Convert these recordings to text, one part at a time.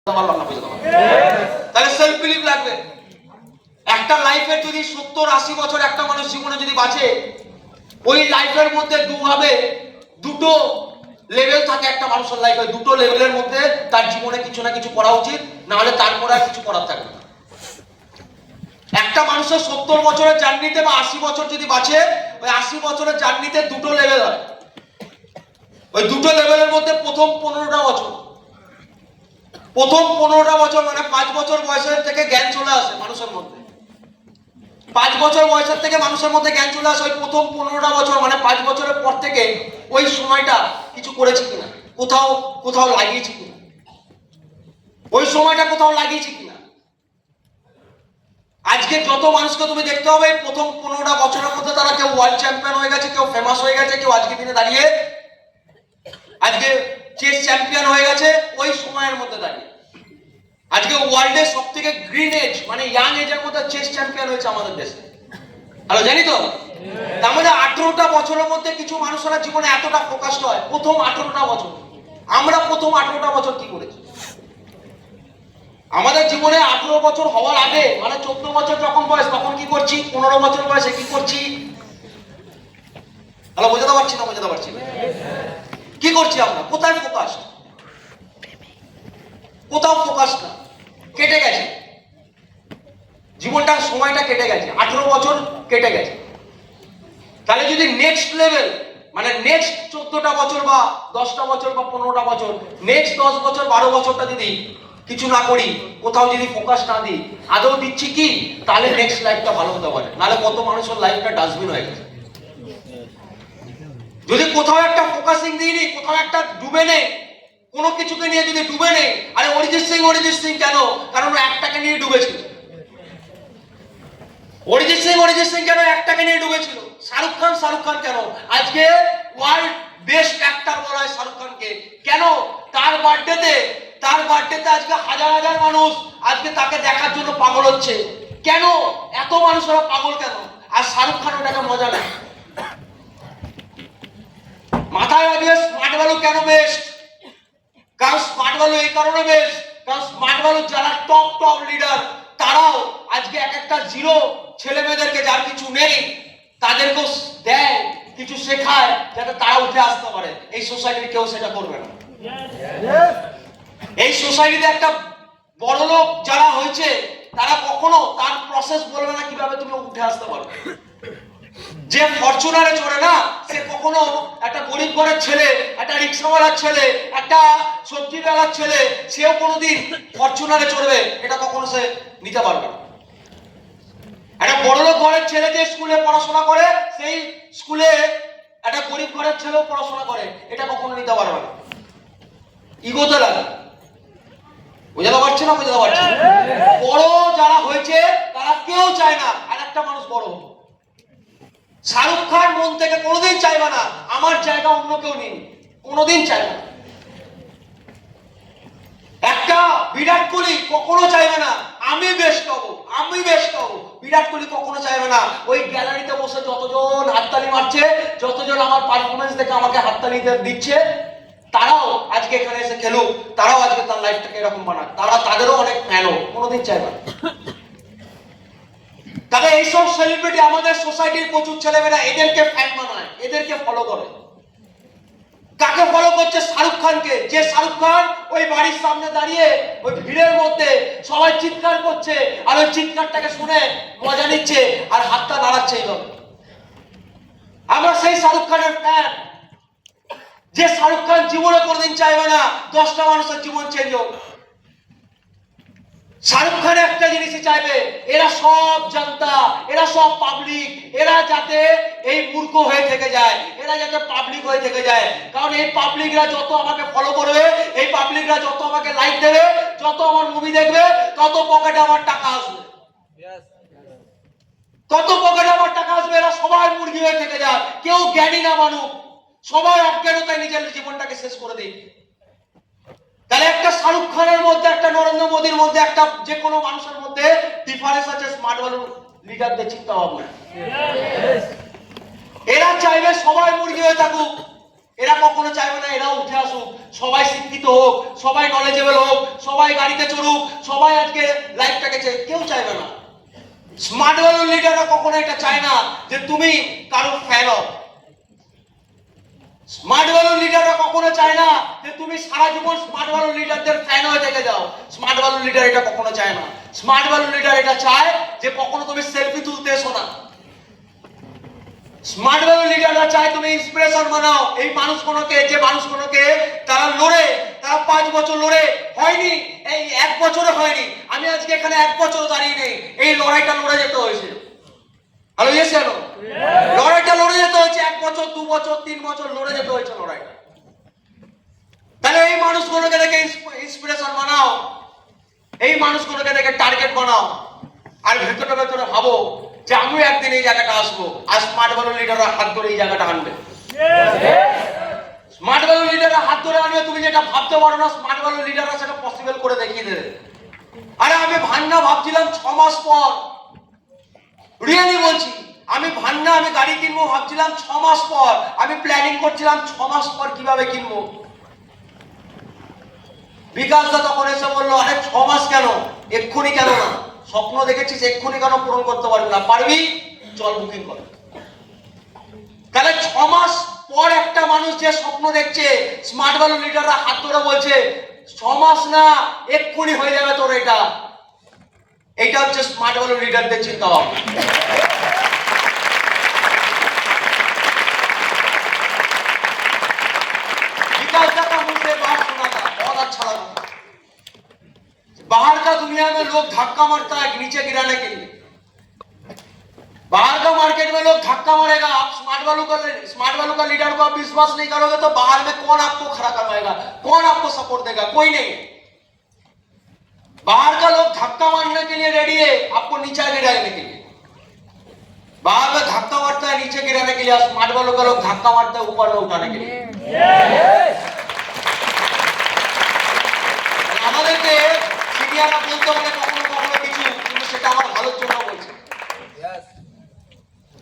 তাহলে self believe লাগবে। একটা লাইফের যদি 70-80 বছর একটা মানুষ জীবনে যদি বাঁচে, ওই লাইফের মধ্যে দুটো লেভেল থাকে একটা মানুষের লাইফে। দুটো লেভেলের মধ্যে তার জীবনে কিছু না কিছু করা উচিত, না হলে তারপরে আর কিছু করার থাকবে না। একটা মানুষের 70 বছরের জার্নিতে বা 80 বছর যদি বাঁচে, ওই 80 বছরের জার্নিতে দুটো লেভেল হয়। ওই দুটো লেভেলের মধ্যে প্রথম 15টা বছর মানে 5 বছর বয়সের থেকে জ্ঞান চলে আসে মানুষের মধ্যে। 5 বছর বয়সের থেকে মানুষের মধ্যে জ্ঞান চলে আসে। ওই প্রথম 15টা বছর মানে 5 বছরের পর থেকে ওই সময়টা কিছু করেছি কিনা, কোথাও লাগিয়েছি কিনা, ওই সময়টা কোথাও লাগিয়েছি কিনা। আজকে যত মানুষকে তুমি দেখতে হবে প্রথম 15টা বছরের মধ্যে তারা কেউ ওয়ার্ল্ড চ্যাম্পিয়ন হয়ে গেছে, কেউ ফেমাস হয়ে গেছে, কেউ আজকে দিনে দাঁড়িয়ে আজকে চেস চ্যাম্পিয়ন হয়ে গেছে। ওই সময়ের মধ্যে দাঁড়িয়ে আজকে ওয়ার্ল্ডের সব থেকে গ্রিন এজ মানে ইয়াং এজের মধ্যে চেস চ্যাম্পিয়ন হয়েছে আমাদের দেশে। হ্যালো, জানি তো। তার মধ্যে 18টা বছরের মধ্যে কিছু মানুষেরা জীবনে এতটা ফোকাসড হয় প্রথম 18টা বছর। আমরা প্রথম 18টা বছর কি করেছি? আমাদের জীবনে 18 বছর হওয়ার আগে মানে 14 বছর যখন বয়স তখন কি করছি, 15 বছর বয়সে কি করছি? হ্যালো, বোঝাতে পারছি না? কি করছি আমরা? কোথায় ফোকাস? কোথাও ফোকাস না, কেটে গেছে জীবনটা, সময়টা কেটে গেছে, 18 বছর কেটে গেছে। তাহলে যদি নেক্সট লেভেল মানে নেক্সট 14টা বছর বা 10টা বছর বা 15টা বছর, নেক্সট 10 বছর 12 বছরটা যদি কিছু না করি, কোথাও যদি ফোকাস না দিই, আদৌ দিচ্ছি কি, তাহলে নেক্সট লাইফটা ভালো হতে পারে। নাহলে কত মানুষের লাইফটা ডাস্টবিন হয়ে গেছে। যদি কোথাও একটা ফোকাসিং দিইনি, কোথাও একটা ডুবে নেই, কোনো কিছুকে নিয়ে যদি ডুবে নেই। আরে অরিজিৎ সিং কেন? কারণ একটাকে নিয়ে ডুবেছিল। অরিজিৎ সিং কেন একটাকে নিয়ে ডুবেছিল? শাহরুখ খান কেন আজকে ওয়ার্ল্ড বেস্ট অ্যাক্টর বলা হয় শাহরুখ খানকে? কেন? তার বার্থডেতে আজকে হাজার মানুষ আজকে তাকে দেখার জন্য পাগল হচ্ছে। কেন? এত মানুষরা পাগল কেন? আর শাহরুখ খান ওটাকে মজা নেয়। মাথায় রাখবে স্মার্ট ভ্যালু কেন বেস্ট? কারণ স্মার্ট ভ্যালু এই কারণে বেস্ট, কারণ স্মার্ট ভ্যালু যারা টপ লিডার তারাও আজকে একটা জিরো ছেলে মেয়েদেরকে, যার কিছু নেই, তাদেরকেও দেয়, কিছু শেখায় যাতে তারা উঠে আসতে পারে। এই সোসাইটির কেউ সেটা করবে না। এই সোসাইটিতে একটা বড় লোক যারা হয়েছে তারা কখনো তার প্রসেস বলবে না কিভাবে তুমি উঠে আসতে পারবে। যে ফরচুনারে চড়ে না, সে কখনো একটা গরিব ঘরের ছেলে, একটা রিক্সাওয়ালার ছেলে, একটা সবজিওয়ালার ছেলে, সেও কোনোদিন ফরচুনারে চড়বে এটা কখনো সে নিতে পারবে না। একটা বড়লোক ঘরের ছেলে যে স্কুলে পড়াশোনা করে, সেই স্কুলে একটা গরিব ঘরের ছেলেও পড়াশোনা করে, এটা কখনো নিতে পারবে না। ইগোতে লাগে। বোঝাতে পারছি না? বড় যারা হয়েছে তারা কেউ চায় না আর একটা মানুষ বড় হোক। শাহরুখ খান মন থেকে কোনোদিন চাইবে না আমার জায়গা অন্য কেউ নেই, কোনোদিন চাইবে না। একটা বিরাট কোহলি কখনো চাইবে না আমি বেস্ট হবো। বিরাট কোহলি কখনো চাইবে না ওই গ্যালারিতে বসে যতজন হাততালি মারছে, যতজন আমার পারফরমেন্স দেখে আমাকে হাততালি দিচ্ছে, তারাও আজকে এখানে এসে খেলুক, তারাও আজকে তার লাইফটাকে এরকম বানাক, তাদেরও অনেক ফ্যানও, কোনোদিন চাইবে না। তবে এইসব সেলিব্রিটি আমাদের সোসাইটির প্রচুর ছেলেমেয়েরা এদেরকে ফ্যান বানায়, এদেরকে ফলো করে। কাকে ফলো করছে? শাহরুখ খানকে। যে শাহরুখ খান ওই বাড়ির সামনে দাঁড়িয়ে ওই ভিড়ের মধ্যে সবাই চিৎকার করছে আর ওই চিৎকারটাকে শুনে মজা নিচ্ছে আর হাতটা নাড়াচ্ছে এইভাবে। আমরা সেই শাহরুখ খানের ফ্যান। যে শাহরুখ খান জীবনে কোনোদিন চাইবে না 10টা মানুষের জীবন চেঞ্জ হোক। শাহরুখ খান একটা জিনিসই চাইবে, এরা সব জনতা, এরা সব পাবলিক, এরা যাতে এই মূর্খ হয়ে থেকে যায়, এরা যাতে পাবলিক হয়ে থেকে যায়। কারণ এই পাবলিকরা যত আমাকে ফলো করবে, এই পাবলিকরা যত আমাকে লাইক দেবে, যত আমার মুভি দেখবে, তত পকেটে আমার টাকা আসবে। এরা সবাই মুরগি হয়ে থেকে যায়। কেউ জ্ঞানী না মানুষ, সবাই অজ্ঞানতায় নিজের জীবনটাকে শেষ করে দেয়। তাহলে একটা শাহরুখ খানের মধ্যে, একটা নরেন্দ্র মোদীর মধ্যে, একটা যে কোনো মানুষের মধ্যে ডিফারেন্স আছে স্মার্ট ভ্যালু লিডারদের চিন্তা ভাবনা। এরা চাইবে সবাই মুরগি হয়ে থাকুক, এরা কখনো চাইবে না এরাও উঠে আসুক, সবাই শিক্ষিত হোক, সবাই নলেজেবল হোক, সবাই গাড়িতে চড়ুক, সবাই আজকে লাইফটাকে কেউ চাইবে না। স্মার্ট ভ্যালু লিডাররা কখনো এটা চায় না যে তুমি কারোর ফ্যান হও। স্মার্ট ভ্যালু লিডাররা কখনো চায় না যে তুমি সারা জীবন স্মার্ট ভ্যালু লিডারদের ফ্যান হয়ে থেকে যাও। স্মার্ট ভ্যালু লিডার এটা কখনো চায় না। স্মার্ট ভ্যালু লিডার এটা চায় যে কখনো তুমি সেলফি তুলতে এসো না। স্মার্ট ভ্যালু লিডাররা চায় তুমি ইন্সপিরেশন বানাও এই মানুষগুলোকে, যে মানুষগুলোকে তারা লড়ে, তারা 5 বছর লড়ে হয়নি, এই 1 বছরে হয়নি। আমি আজকে এখানে 1 বছর দাঁড়িয়ে নেই, এই লড়াইটা লড়ে যেতে হয়েছে। হ্যালো, ইয়েস হ্যালো, লড়াইটা লড়ে যেতে হয়েছে 1 বছর 2 বছর 3 বছর লড়ে যেতে হয়েছে লড়াইটা। তাহলে এই মানুষগুলোকে দেখে ইন্সপিরেশন বানাও, এই মানুষগুলোকে দেখে টার্গেট বানাও, আর ভেতরে ভেতরে ভাবো যে আমিও একদিন এই জায়গাটা আসবো। আর স্মার্ট ভ্যালু লিডাররা হাত ধরে এই জায়গাটা আনবে। স্মার্ট ভ্যালু লিডাররা হাত ধরে আনবে। তুমি যেটা ভাবতে পারো না, স্মার্ট ভ্যালু লিডাররা সেটা পসিবল করে দেখিয়ে দেবে। আরে আমি ভান্না ভাবছিলাম 6 মাস পর, রিয়েলি বলছি, আমি ভান্না, আমি গাড়ি কিনবো ভাবছিলাম 6 মাস পর। আমি প্ল্যানিং করছিলাম 6 মাস পর কিভাবে কিনবো। বিকাশ দা তখন এসে বললো, আরে 6 মাস কেন, এক্ষুনি কেন না? স্বপ্ন দেখেছিস, এক্ষুনি কেন পূরণ করতে পারবি না? পারবি, চল বুকিং কর। তাহলে 6 মাস পর একটা মানুষ যে স্বপ্ন দেখছে, স্মার্ট ভ্যালু লিডাররা হাত ধরে বলছে 6 মাস না, এক্ষুনি হয়ে যাবে তোর এটা। এটা হচ্ছে স্মার্ট ভ্যালু লিডারদের চিন্তা ভাবনা। विकास दा का मुंह से बात सुना था, बहुत अच्छा लगा। बाहर का दुनिया में लोग धक्का मारता है नीचे गिराने के लिए। बाहर का मार्केट में लोग धक्का मारेगा, आप स्मार्ट वैल्यू का लीडर को आप विश्वास नहीं करोगे तो बाहर में कौन आपको खड़ा करवाएगा, कौन आपको सपोर्ट देगा? कोई नहीं। बाहर का लोग धक्का मारने के लिए रेडी है, आपको नीचे गिराने के लिए। बाहर में धक्का मारता है नीचे गिराने के लिए, स्मार्ट वैल्यू का लोग धक्का मारता है ऊपर में उठाने के लिए। আমাদেরকে সিনিয়ররা বলতে হবে কখনো কখনো কিছু, কিন্তু সেটা আমার ভালোর জন্য বলছে।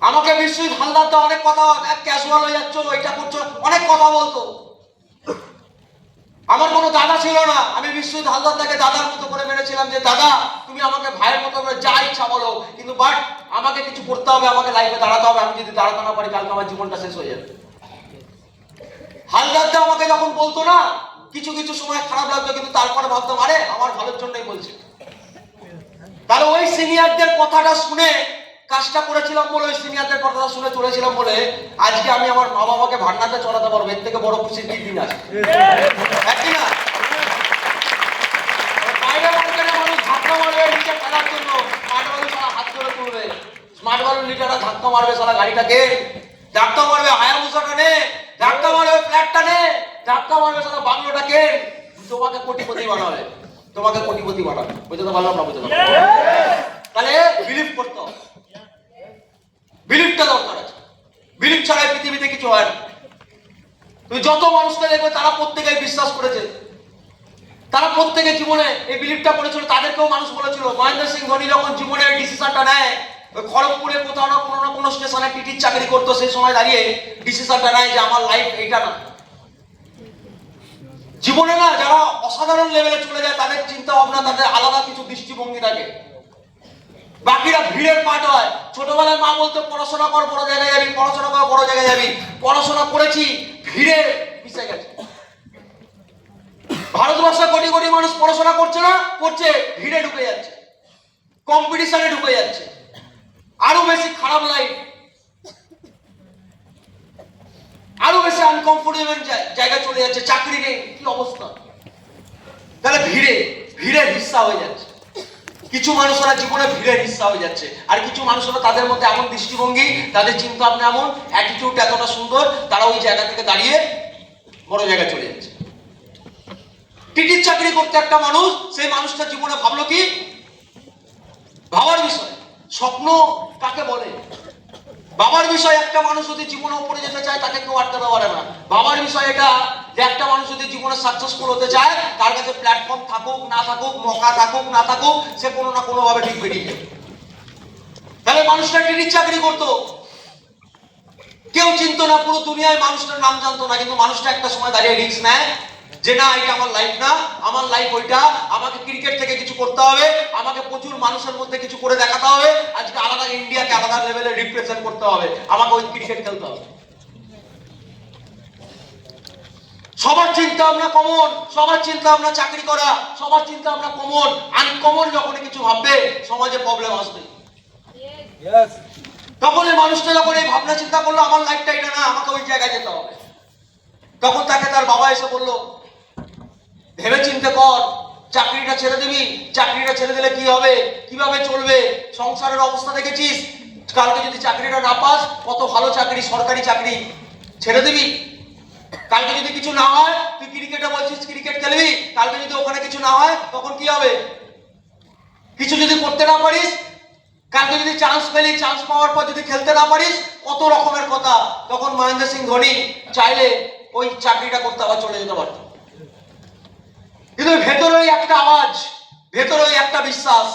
আমাকে বিশ্বজিৎ হালদার তো অনেক কথা, ক্যাজুয়াল হয়ে যাচ্ছ, এটা করছো, অনেক কথা বলতো। আমার কোনো দাদা ছিল না, আমি বিশ্বজিৎ হালদার তাকে দাদার মতো করে মেনেছিলাম যে দাদা তুমি আমাকে ভাইয়ের মতো করে যা ইচ্ছা বলো, কিন্তু বাট আমাকে কিছু করতে হবে, আমাকে লাইফে দাঁড়াতে হবে। আমি যদি দাঁড়াতে না পারি কালকে আমার জীবনটা শেষ হয়ে যাবে। হালদারদা আমাকে যখন বলতো না, কিছু কিছু সময় খারাপ লাগতো, কিন্তু তারপরে ভাবতাম আরে আমার ভালোর জন্যই বলছে। তাহলে ওই সিনিয়রদের কথাটা শুনে কাজটা করেছিলাম বলে, ওই সিনিয়রদের কথাটা শুনে চলেছিলাম বলে আজকে আমি আমার মা বাবাকে ভান্ডাতে চড়াতে পারবো। এর থেকে বড় খুশির কি দিন আছে? একই না? বাইরে মার্কেটে মানুষ ধাক্কা মারবে নিচে ফেলার জন্য, স্মার্ট ভ্যালু সারা হাত ধরে তুলবে। স্মার্ট ভ্যালু লিডাররা ধাক্কা মারবে সারা গাড়িটাকে, ধাক্কা মারবে হায়াবুসাটা নে, ধাক্কা মারবে ফ্ল্যাটটা নে, ধাক্কা মারবে সারা বাংলোটাকে। তোমাকে কোটিপতি বানাবে, তোমাকে কোটিপতি বানাবে। বুঝতে পারলাম না? বুঝতে পারলাম? তাহলে বিলিভ করতে হবে, বিলিভটা দরকার আছে। বিলিভ ছাড়া পৃথিবীতে কিছু হয় না। তুমি যত মানুষকে দেখবে তারা প্রত্যেকেই বিশ্বাস করেছে, তারা প্রত্যেকে জীবনে এই বিলিভটা করেছিল। তাদেরকেও মানুষ বলেছিল, মহেন্দ্র সিং ধোনি যখন জীবনে ডিসিশনটা নেয়, খড়গপুরে কোথাও না কোনো স্টেশনে টিটির চাকরি করতো, সেই সময় দাঁড়িয়ে ডিসিশনটা নেয় যে আমার লাইফ এইটা না। জীবনে না যারা অসাধারণ লেভেলে চলে যায় তাদের চিন্তা ভাবনা, তাদের আলাদা কিছু দৃষ্টিভঙ্গি থাকে। বাকিরা ভিড়ের পাঠ হয়। ছোটবেলায় মা বলতো পড়াশোনা কর, বড় জায়গায় যাবি, পড়াশোনা কর, বড় জায়গায় যাবি। পড়াশোনা করেছি, ভিড়ে মিশে গেছে। ভারতবর্ষে কোটি কোটি মানুষ পড়াশোনা করছে না, করছে, ভিড়ে ঢুকে যাচ্ছে, কম্পিটিশনে ঢুকে যাচ্ছে, আরো বেশি খারাপ লাইফ, আরো বেশি আনকমফোর্টেবল জায়গায় চলে যাচ্ছে, চাকরি নেই, কি অবস্থা। তাহলে ভিড়ের হিস্সা হয়ে যাচ্ছে। কিছু মানুষরা জীবনে ভিড়ের হিস্সা হয়ে যাচ্ছে, আর কিছু মানুষরা তাদের মধ্যে এমন দৃষ্টিভঙ্গি, তাদের চিন্তা ভাবনা এমন, অ্যাটিটিউড এতটা সুন্দর, তারা ওই জায়গা থেকে দাঁড়িয়ে বড় জায়গায় চলে যাচ্ছে। টিটির চাকরি করতে একটা মানুষ, সেই মানুষটা জীবনে ভাবলো কি, ভাবার বিষয়। স্বপ্ন কাকে বলে? বাবার বিষয়। একটা মানুষ যদি জীবনে উপরে যেতে চায় তাকে কেউ আটকাতে পারে না। বাবার বিষয় এটা যে একটা মানুষ যদি জীবনে সাকসেসফুল হতে চায়, তার কাছে প্ল্যাটফর্ম থাকুক না থাকুক, মৌকা থাকুক না থাকুক, সে কোনো না কোনো ভাবে ঠিক বেরিয়ে যাবে। তাহলে মানুষটা টিটির চাকরি করতো, কেউ চিনতো না, পুরো দুনিয়ায় মানুষটার নাম জানতো না, কিন্তু মানুষটা একটা সময় দাঁড়িয়ে রিস্ক নেয় যে না, এটা আমার লাইফ না, আমার লাইফ ওইটা, আমাকে ক্রিকেট থেকে কিছু করতে হবে, আমাকে প্রচুর মানুষের মধ্যে কিছু করে দেখাতে হবে, আজকে আলাদা ইন্ডিয়াকে আলাদা লেভেলে রিপ্রেজেন্ট করতে হবে, আমাকে ওই ক্রিকেট খেলতে হবে। সবার চিন্তা ভাবনা কমন, সবার চিন্তা ভাবনা চাকরি করা, সবার চিন্তা ভাবনা কমন। আনকমন যখন কিছু ভাববে সমাজে প্রবলেম আসবে। তখন এই মানুষটা যখন এই ভাবনা চিন্তা করলো আমার লাইফটা এটা না, আমাকে ওই জায়গায় যেতে হবে, তখন তাকে তার বাবা এসে বললো ভেবে চিন্তে কর, চাকরিটা ছেড়ে দিবি, চাকরিটা ছেড়ে দিলে কি হবে, কিভাবে চলবে, সংসারের অবস্থা দেখেছিস, কালকে যদি চাকরিটা না পাস, কত ভালো চাকরি, সরকারি চাকরি, ছেড়ে দিবি? কালকে যদি কিছু না হয়, তুই ক্রিকেটে বলছিস ক্রিকেট খেলবি, কালকে যদি ওখানে কিছু না হয় তখন কি হবে? কিছু যদি করতে না পারিস, কালকে যদি চান্স পেলি, চান্স পাওয়ার পর যদি খেলতে না পারিস, কত রকমের কথা। তখন মহেন্দ্র সিং ধোনি চাইলে ওই চাকরিটা করতে আবার চলে যেতে পারত, কিন্তু ভেতরে একটা আওয়াজ, ভেতরে একটা বিশ্বাস,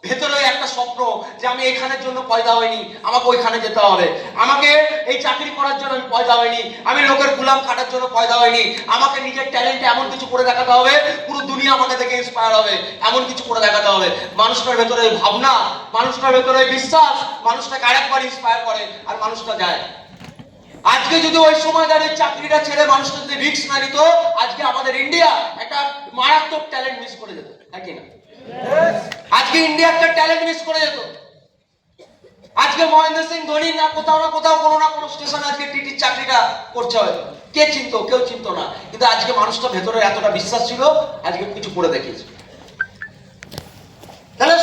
ভেতরে একটা স্বপ্ন যে আমি এখানের জন্য পয়দা হইনি, আমাকে ওইখানে যেতে হবে, আমাকে এই চাকরি করার জন্য আমি পয়দা হইনি, আমি লোকের গুলাম খাটার জন্য পয়দা হইনি, আমাকে নিজের ট্যালেন্টে এমন কিছু করে দেখাতে হবে, পুরো দুনিয়া আমাকে দেখে ইন্সপায়ার হবে, এমন কিছু করে দেখাতে হবে। মানুষটার ভেতরে ভাবনা, মানুষটার ভেতরে বিশ্বাস, মানুষটাকে আরেকবার ইন্সপায়ার করে, আর মানুষটা যায়। আজকে যদি ওই সময় দাঁড়িয়ে চাকরিটা ছেড়ে মানুষটা যদি রিস্ক না নিত, আজকে আমাদের ইন্ডিয়া একটা মারাত্মক ট্যালেন্ট মিস করে যেত, হ্যাঁ কি না? আজকে ইন্ডিয়া একটা ট্যালেন্ট মিস করে যেত। আজকে মহেন্দ্র সিং ধোনি না কোথাও না কোথাও কোনো না কোনো স্টেশনে আজকে টিটির চাকরিটা করছে হয়তো, কে চিনতো? কেউ চিনতো না, কিন্তু আজকে মানুষটা ভেতরে এতটা বিশ্বাস ছিল, আজকে কিছু করে দেখিয়েছে। তাহলে